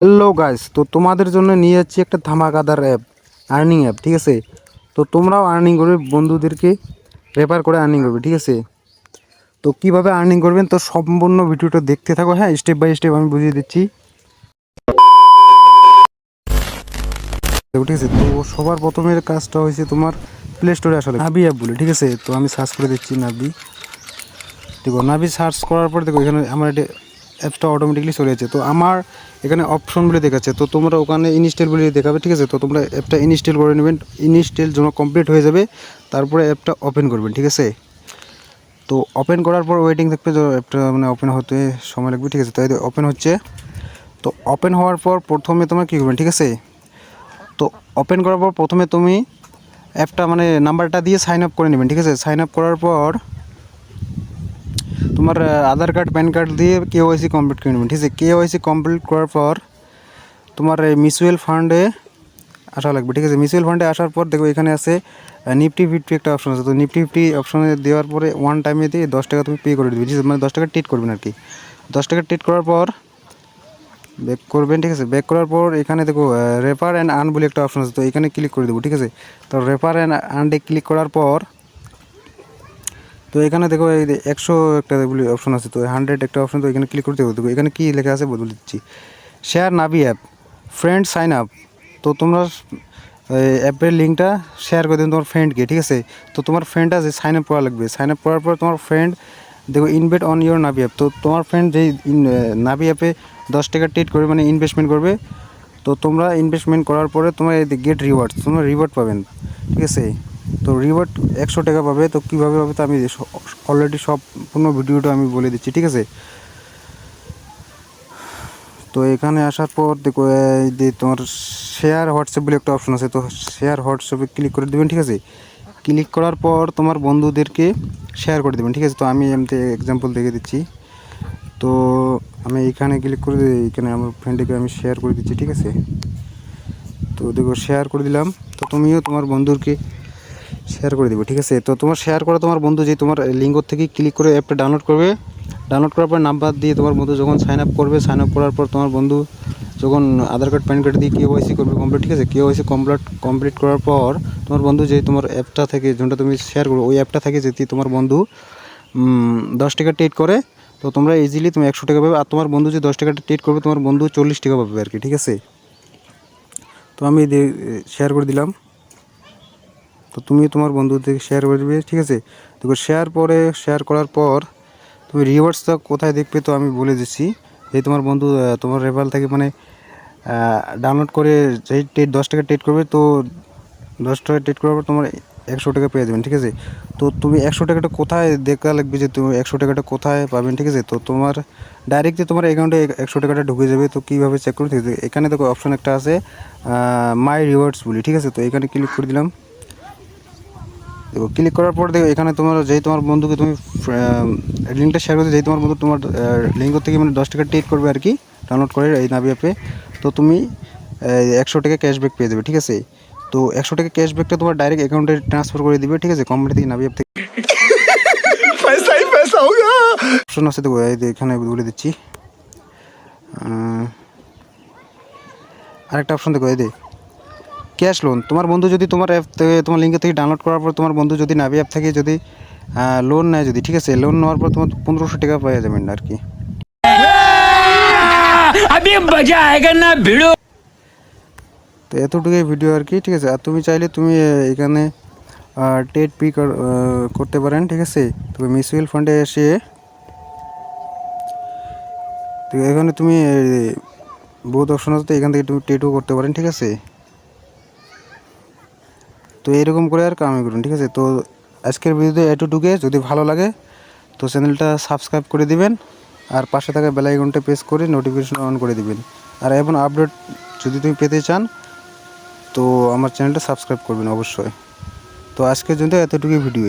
Hello guys, তো তোমাদের জন্য নিয়ে যাচ্ছি একটা ধামাকাদার অ্যাপ, আর্নিং অ্যাপ। ঠিক আছে, তো তোমরাও আর্নিং করবে, বন্ধুদেরকে রেফার করে আর্নিং করবে। ঠিক আছে, তো কীভাবে আর্নিং করবেন তো সম্পূর্ণ ভিডিওটা দেখতে থাকো। হ্যাঁ, স্টেপ বাই স্টেপ আমি বুঝিয়ে দিচ্ছি। ঠিক আছে, তো সবার প্রথমের কাজটা হয়েছে তোমার প্লে স্টোরে আসলে নাবি অ্যাপ বলে। ঠিক আছে, তো আমি সার্চ করে দিচ্ছি নাবি। দেখো নাবি সার্চ করার পর দেখো এখানে আমার এটা অ্যাপসটা অটোমেটিকলি চলে যাচ্ছে। তো আমার এখানে অপশন বলে দেখাচ্ছে, তো তোমরা ওখানে ইনস্টল বলে দেখাবে। ঠিক আছে, তো তোমরা অ্যাপটা ইনস্টল করে নেবেন। ইনস্টল যখন কমপ্লিট হয়ে যাবে তারপরে অ্যাপটা ওপেন করবেন। ঠিক আছে, তো ওপেন করার পর ওয়েটিং থাকবে, যে অ্যাপটা মানে ওপেন হতে সময় লাগবে। ঠিক আছে, তাই ওপেন হচ্ছে। তো ওপেন হওয়ার পর প্রথমে তোমার কী করবেন, ঠিক আছে, তো ওপেন করার পর প্রথমে তুমি অ্যাপটা মানে নাম্বারটা দিয়ে সাইন আপ করে নেবেন। ঠিক আছে, সাইন আপ করার পর তোমার আধার কার্ড প্যান কার্ড দিয়ে কেওয়াইসি কমপ্লিট করে নেবেন। ঠিক আছে, কেওয়াইসি কমপ্লিট করার পর তোমার মিউচুয়াল ফান্ডে আসা লাগবে। ঠিক আছে, মিউচুয়াল ফান্ডে আসার পর দেখো এখানে আছে নিফটি ফিফটি একটা অপশন আছে। তো নিফটি ফিফটি অপশনে দেওয়ার পরে ওয়ান টাইমে দিয়ে 10 টাকা তুমি পে করে দেবে। ঠিক আছে, মানে 10 টাকা ট্রিট করবেন আর কি। 10 টাকা ট্রিট করার পর ব্যাক করবেন। ঠিক আছে, ব্যাক করার পর এখানে দেখো রেফার অ্যান্ড আর্ন বলে একটা অপশন আছে, তো এখানে ক্লিক করে দেবো। ঠিক আছে, তো রেফার অ্যান্ড আর্নে ক্লিক করার পর তো এখানে দেখো এই 100 একটা বলে অপশন আছে, তো 100 একটা অপশন, তো এখানে ক্লিক করতে হবে। দেখো এখানে কী লেখা আছে বলে দিচ্ছি, শেয়ার নাবি অ্যাপ ফ্রেন্ড সাইন আপ। তো তোমরা অ্যাপের লিঙ্কটা শেয়ার করে দেবেন তোমার ফ্রেন্ডকে। ঠিক আছে, তো তোমার ফ্রেন্ড আছে সাইন আপ করা লাগবে। সাইন আপ করার পর তোমার ফ্রেন্ড দেখো ইনভেস্ট অন ইউর নাবি অ্যাপ, তো তোমার ফ্রেন্ড যেই নাবি অ্যাপে 10 টাকা ট্রিট করবে মানে ইনভেস্টমেন্ট করবে। তো তোমরা ইনভেস্টমেন্ট করার পরে তোমরা গেট রিওয়ার্ড, তোমরা রিওয়ার্ড পাবেন। ঠিক আছে, তো রিওয়ার্ড 100 টাকা পাবে। তো কীভাবে পাবে তো আমি অলরেডি সম্পূর্ণ ভিডিওটা আমি বলে দিচ্ছি। ঠিক আছে, তো এখানে আসার পর দেখো এই যে তোমার শেয়ার হোয়াটসঅ্যাপ বলে একটা অপশন আছে, তো শেয়ার হোয়াটসঅ্যাপে ক্লিক করে দেবেন। ঠিক আছে, ক্লিক করার পর তোমার বন্ধুদেরকে শেয়ার করে দেবেন। ঠিক আছে, তো আমি এমনি এক্সাম্পল দেখে দিচ্ছি। তো আমি এইখানে ক্লিক করে এখানে আমার ফ্রেন্ডকে আমি শেয়ার করে দিচ্ছি। ঠিক আছে, তো দেখো শেয়ার করে দিলাম। তো তুমিও তোমার বন্ধুকে শেয়ার করে দেবো। ঠিক আছে, তো তোমার শেয়ার করা তোমার বন্ধু যে তোমার লিঙ্ক থেকে ক্লিক করে অ্যাপটা ডাউনলোড করবে। ডাউনলোড করার পর নাম্বার দিয়ে তোমার বন্ধু যখন সাইন আপ করবে, সাইন আপ করার পর তোমার বন্ধু যখন আধার কার্ড প্যান কার্ড দিয়ে কেওয়াইসি করবে কমপ্লিট। ঠিক আছে, কেওয়াইসি কমপ্লিট করার পর তোমার বন্ধু যে তোমার অ্যাপটা থেকে যেটা তুমি শেয়ার করো ওই অ্যাপটা থেকে যদি তোমার বন্ধু 10 টাকা ট্রেড করে, তো তোমরা ইজিলি তুমি 100 টাকা পাবে। আর তোমার বন্ধু যে 10 টাকাটা ট্রেড করবে তোমার বন্ধু 40 টাকা পাবে আর কি। ঠিক আছে, তো আমি শেয়ার করে দিলাম। তো তুমি তোমার বন্ধুদের শেয়ার করে দেবে। ঠিক আছে, তো শেয়ার করার পর তুমি রিওয়ার্ডসটা কোথায় দেখবে তো আমি বলে দিচ্ছি। এই তোমার বন্ধু তোমার রেফারেল থেকে মানে ডাউনলোড করে যেই 10 টাকা ট্রেড করবে, তো 10 টাকা ট্রেড করার পর তোমার 100 টাকা পেয়ে যাবেন। ঠিক আছে, তো তুমি 100 টাকাটা কোথায় দেখা লাগবে যে তুমি 100 টাকাটা কোথায় পাবেন। ঠিক আছে, তো তোমার ডাইরেক্টলি তোমার অ্যাকাউন্টে 100 টাকাটা ঢুকে যাবে। তো কীভাবে চেক করবে, ঠিক আছে, এখানে দেখো অপশন একটা আছে মাই রিওয়ার্ডস বলি। ঠিক আছে, তো এখানে ক্লিক করে দিলাম। দেখো ক্লিক করার পর দেখো এখানে তোমার যেই তোমার বন্ধুকে তুমি লিঙ্কটা শেয়ার করতে, যেই তোমার বন্ধু তোমার লিঙ্ক থেকে মানে 10 টাকা ট্রেড করবে আর কি ডাউনলোড করে এই নাবি অ্যাপে, তো তুমি 100 টাকা ক্যাশব্যাক পেয়ে যাবে। ঠিক আছে, তো 100 টাকা ক্যাশব্যাকটা তোমার ডাইরেক্ট অ্যাকাউন্টে ট্রান্সফার করে দিবে। ঠিক আছে, কোম্পানি থেকে নাবি অ্যাপ থেকে पैसा ही पैसा होगा। অপশন আছে দেখো এই এখানে বলে দিচ্ছি। আরেকটা অপশন দেখো এই যে ক্যাশ লোন। তোমার বন্ধু যদি তোমার অ্যাপ থেকে তোমার লিঙ্ক থেকে ডাউনলোড করার পর তোমার বন্ধু যদি নাবি অ্যাপ থেকে যদি লোন নেয় যদি, ঠিক আছে, লোন নেওয়ার পর তোমার 1500 টাকা পেয়ে যাবেন আর কি। अभी मजा आएगा ना भिड़ो। তো এতটুকুই ভিডিও আর কি। ঠিক আছে, আর তুমি চাইলে তুমি এখানে ট্রেড পি করতে পারেন। ঠিক আছে, তবে মিউচুয়াল ফান্ডে এসে তো এখানে তুমি বহুত অপশন আছে, তো এখান থেকে তুমি ট্রেডও করতে পারেন। ঠিক আছে, তো এরকম করে আর কামাই করুন। ঠিক আছে, তো আজকের ভিডিওতে এতটুকুই। যদি ভালো লাগে তো চ্যানেলটা সাবস্ক্রাইব করে দিবেন, আর পাশে থাকা বেল আইকনটা প্রেস করে নোটিফিকেশন অন করে দিবেন। আর এমন আপডেট যদি তুমি পেতে চান তো আমার চ্যানেলটা সাবস্ক্রাইব করবেন অবশ্যই। তো আজকের জন্য এতটুকুই ভিডিও।